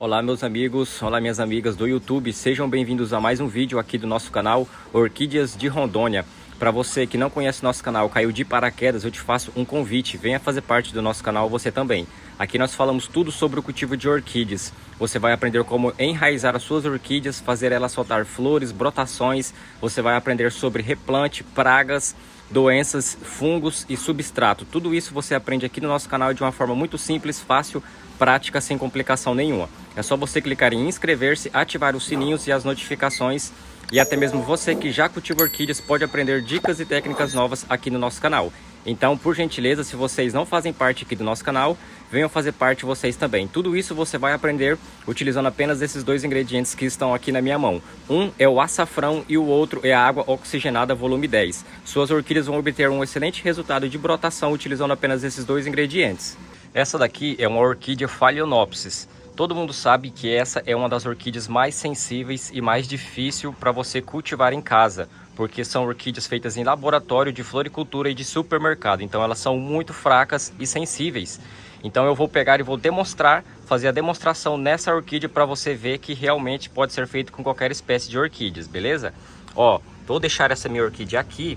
Olá meus amigos, olá minhas amigas do YouTube, sejam bem-vindos a mais um vídeo aqui do nosso canal Orquídeas de Rondônia. Para você que não conhece nosso canal, caiu de paraquedas, eu te faço um convite, venha fazer parte do nosso canal você também. Aqui nós falamos tudo sobre o cultivo de orquídeas. Você vai aprender como enraizar as suas orquídeas, fazer elas soltar flores, brotações. Você vai aprender sobre replante, pragas, doenças, fungos e substrato. Tudo isso você aprende aqui no nosso canal de uma forma muito simples, fácil, prática, sem complicação nenhuma. É só você clicar em inscrever-se, ativar os sininhos e as notificações. E até mesmo você que já cultiva orquídeas pode aprender dicas e técnicas novas aqui no nosso canal. Então, por gentileza, se vocês não fazem parte aqui do nosso canal, venham fazer parte vocês também. Tudo isso você vai aprender utilizando apenas esses dois ingredientes que estão aqui na minha mão. Um é o açafrão e o outro é a água oxigenada volume 10. Suas orquídeas vão obter um excelente resultado de brotação utilizando apenas esses dois ingredientes. Essa daqui é uma orquídea Phalaenopsis. Todo mundo sabe que essa é uma das orquídeas mais sensíveis e mais difícil para você cultivar em casa, porque são orquídeas feitas em laboratório de floricultura e de supermercado, então elas são muito fracas e sensíveis. Então eu vou pegar e vou demonstrar, fazer a demonstração nessa orquídea para você ver que realmente pode ser feito com qualquer espécie de orquídeas, beleza? Ó, vou deixar essa minha orquídea aqui.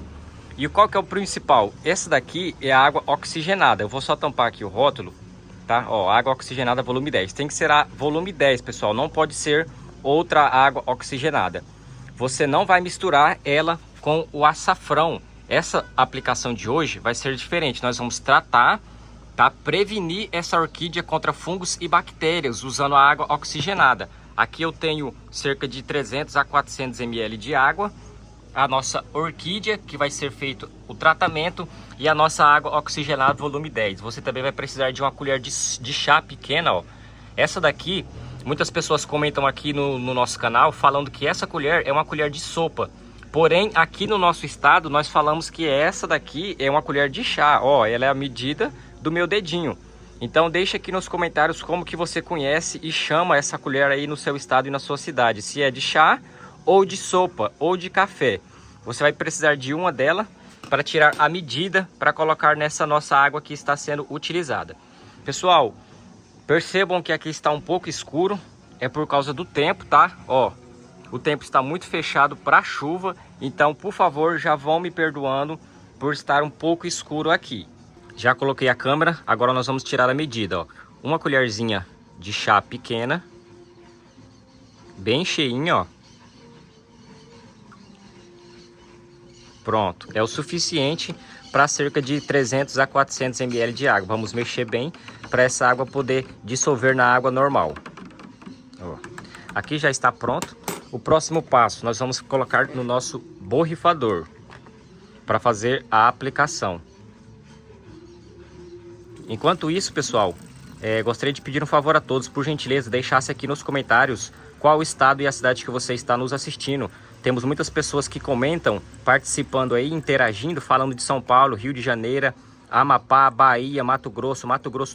E qual que é o principal? Essa daqui é a água oxigenada. Eu vou só tampar aqui o rótulo, tá? Ó, água oxigenada volume 10. Tem que ser a volume 10, pessoal. Não pode ser outra água oxigenada. Você não vai misturar ela com o açafrão. Essa aplicação de hoje vai ser diferente. Nós vamos tratar, tá? Prevenir essa orquídea contra fungos e bactérias usando a água oxigenada. Aqui eu tenho cerca de 300 a 400 ml de água. A nossa orquídea, que vai ser feito o tratamento, e a nossa água oxigenada volume 10. Você também vai precisar de uma colher de chá pequena, ó. Essa daqui, muitas pessoas comentam aqui no nosso canal, falando que essa colher é uma colher de sopa. Porém, aqui no nosso estado, nós falamos que essa daqui é uma colher de chá, ó. Ela é a medida do meu dedinho. Então deixa aqui nos comentários como que você conhece e chama essa colher aí no seu estado e na sua cidade. Se é de chá, ou de sopa, ou de café. Você vai precisar de uma dela para tirar a medida para colocar nessa nossa água que está sendo utilizada. Pessoal, percebam que aqui está um pouco escuro, é por causa do tempo, tá? Ó, o tempo está muito fechado para chuva, então por favor já vão me perdoando por estar um pouco escuro aqui. Já coloquei a câmera, agora nós vamos tirar a medida, ó. Uma colherzinha de chá pequena, bem cheinha, ó. Pronto, é o suficiente para cerca de 300 a 400 ml de água. Vamos mexer bem para essa água poder dissolver na água normal. Ó, aqui já está pronto. O próximo passo, nós vamos colocar no nosso borrifador para fazer a aplicação. Enquanto isso, pessoal, gostaria de pedir um favor a todos, por gentileza, deixasse aqui nos comentários qual o estado e a cidade que você está nos assistindo. Temos muitas pessoas que comentam, participando aí, interagindo, falando de São Paulo, Rio de Janeiro, Amapá, Bahia, Mato Grosso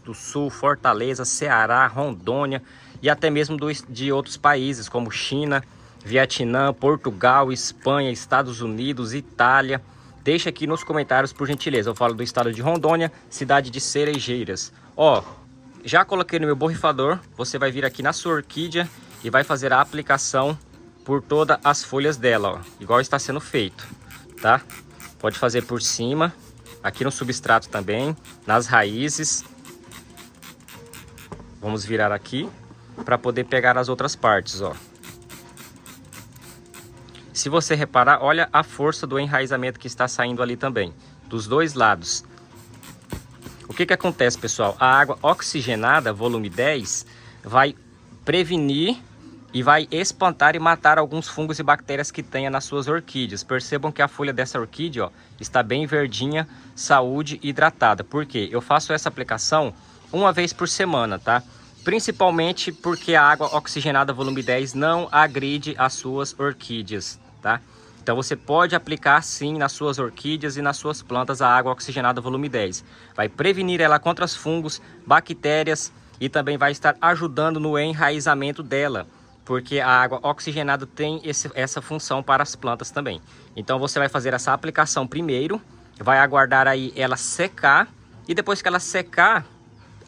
do Sul, Fortaleza, Ceará, Rondônia e até mesmo de outros países como China, Vietnã, Portugal, Espanha, Estados Unidos, Itália. Deixa aqui nos comentários, por gentileza. Eu falo do estado de Rondônia, cidade de Cerejeiras. Ó, já coloquei no meu borrifador. Você vai vir aqui na sua orquídea e vai fazer a aplicação por todas as folhas dela, ó, igual está sendo feito, tá? Pode fazer por cima, aqui no substrato também, nas raízes. Vamos virar aqui para poder pegar as outras partes, ó. Se você reparar, olha a força do enraizamento que está saindo ali também, dos dois lados. O que que acontece, pessoal? A água oxigenada, volume 10, vai prevenir e vai espantar e matar alguns fungos e bactérias que tenha nas suas orquídeas. Percebam que a folha dessa orquídea, ó, está bem verdinha, saúde e hidratada. Por quê? Eu faço essa aplicação uma vez por semana, tá? Principalmente porque a água oxigenada volume 10 não agride as suas orquídeas, tá? Então você pode aplicar sim nas suas orquídeas e nas suas plantas a água oxigenada volume 10. Vai prevenir ela contra os fungos, bactérias e também vai estar ajudando no enraizamento dela, porque a água oxigenada tem essa função para as plantas também. Então você vai fazer essa aplicação primeiro, vai aguardar aí ela secar, e depois que ela secar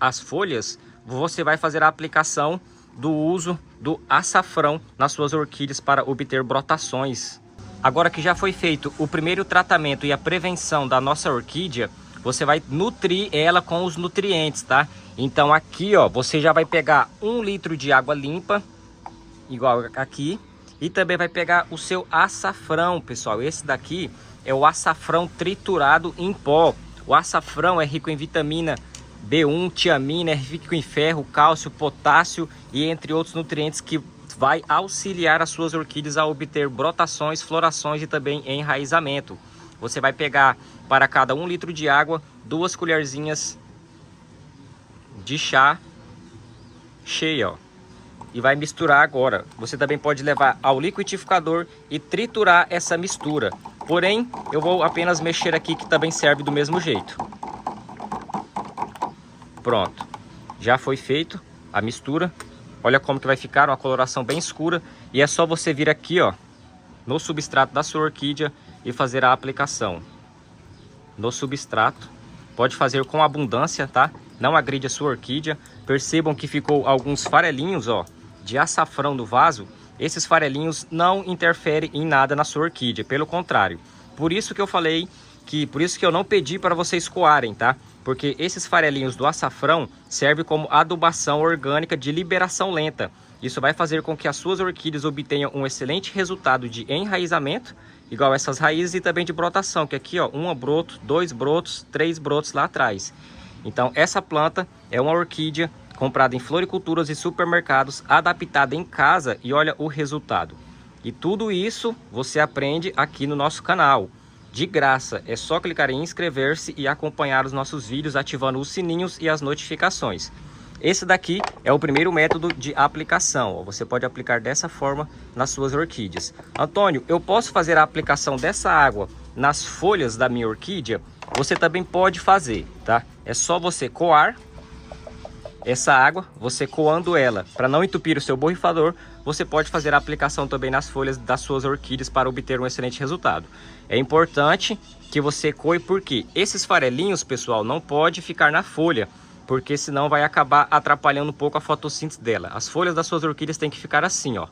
as folhas, você vai fazer a aplicação do uso do açafrão nas suas orquídeas para obter brotações. Agora que já foi feito o primeiro tratamento e a prevenção da nossa orquídea, você vai nutrir ela com os nutrientes, tá? Então aqui, ó, você já vai pegar 1 litro de água limpa, igual aqui, e também vai pegar o seu açafrão, pessoal. Esse daqui é o açafrão triturado em pó. O açafrão é rico em vitamina B1, tiamina, é rico em ferro, cálcio, potássio e entre outros nutrientes que vai auxiliar as suas orquídeas a obter brotações, florações e também enraizamento. Você vai pegar para cada 1 litro de água 2 colherzinhas de chá cheia, ó. E vai misturar agora. Você também pode levar ao liquidificador e triturar essa mistura. Porém, eu vou apenas mexer aqui que também serve do mesmo jeito. Pronto. Já foi feito a mistura. Olha como que vai ficar, uma coloração bem escura. E é só você vir aqui, ó, no substrato da sua orquídea e fazer a aplicação. No substrato. Pode fazer com abundância, tá? Não agride a sua orquídea. Percebam que ficou alguns farelinhos, ó, de açafrão no vaso. Esses farelinhos não interferem em nada na sua orquídea, pelo contrário. Por isso que eu falei que, por isso que eu não pedi para vocês coarem, tá? Porque esses farelinhos do açafrão servem como adubação orgânica de liberação lenta. Isso vai fazer com que as suas orquídeas obtenham um excelente resultado de enraizamento, igual essas raízes, e também de brotação, que aqui, ó, 1 broto, 2 brotos, 3 brotos lá atrás. Então essa planta é uma orquídea comprada em floriculturas e supermercados, adaptada em casa, e olha o resultado. E tudo isso você aprende aqui no nosso canal, de graça. É só clicar em inscrever-se e acompanhar os nossos vídeos ativando os sininhos e as notificações. Esse daqui é o primeiro método de aplicação. Você pode aplicar dessa forma nas suas orquídeas. Antônio, eu posso fazer a aplicação dessa água nas folhas da minha orquídea? Você também pode fazer, tá? É só você coar essa água, você coando ela para não entupir o seu borrifador. Você pode fazer a aplicação também nas folhas das suas orquídeas para obter um excelente resultado. É importante que você coe, porque esses farelinhos, pessoal, não pode ficar na folha, porque senão vai acabar atrapalhando um pouco a fotossíntese dela. As folhas das suas orquídeas têm que ficar assim, ó,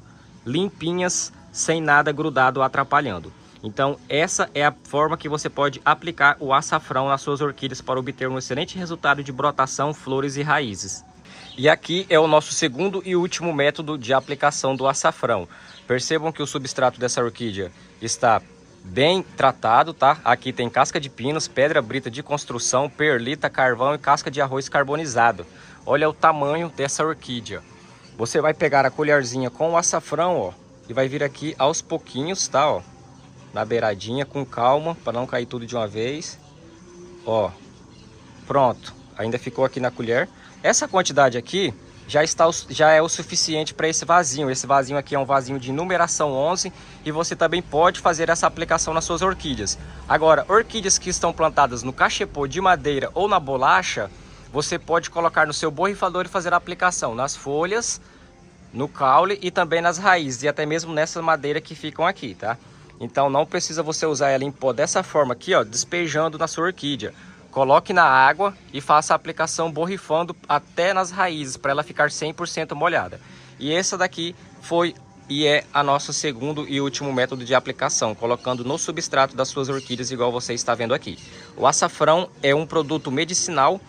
limpinhas, sem nada grudado atrapalhando. Então essa é a forma que você pode aplicar o açafrão nas suas orquídeas para obter um excelente resultado de brotação, flores e raízes. E aqui é o nosso segundo e último método de aplicação do açafrão. Percebam que o substrato dessa orquídea está bem tratado, tá? Aqui tem casca de pinos, pedra brita de construção, perlita, carvão e casca de arroz carbonizado. Olha o tamanho dessa orquídea. Você vai pegar a colherzinha com o açafrão, ó, e vai vir aqui aos pouquinhos, tá, ó, na beiradinha, com calma, para não cair tudo de uma vez. Ó, pronto. Ainda ficou aqui na colher. Essa quantidade aqui já é o suficiente para esse vasinho. Esse vasinho aqui é um vasinho de numeração 11 e você também pode fazer essa aplicação nas suas orquídeas. Agora, orquídeas que estão plantadas no cachepô de madeira ou na bolacha, você pode colocar no seu borrifador e fazer a aplicação nas folhas, no caule e também nas raízes, e até mesmo nessa madeira que ficam aqui, tá? Então não precisa você usar ela em pó dessa forma aqui, ó, despejando na sua orquídea. Coloque na água e faça a aplicação borrifando até nas raízes, para ela ficar 100% molhada. E essa daqui foi e é a nosso segundo e último método de aplicação, colocando no substrato das suas orquídeas, igual você está vendo aqui. O açafrão é um produto medicinal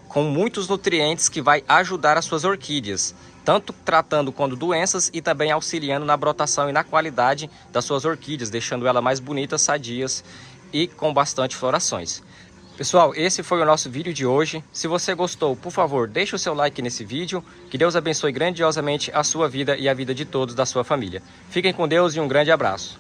com muitos nutrientes que vai ajudar as suas orquídeas, tanto tratando contra doenças e também auxiliando na brotação e na qualidade das suas orquídeas, deixando elas mais bonitas, sadias e com bastante florações. Pessoal, esse foi o nosso vídeo de hoje. Se você gostou, por favor, deixe o seu like nesse vídeo. Que Deus abençoe grandiosamente a sua vida e a vida de todos da sua família. Fiquem com Deus e um grande abraço.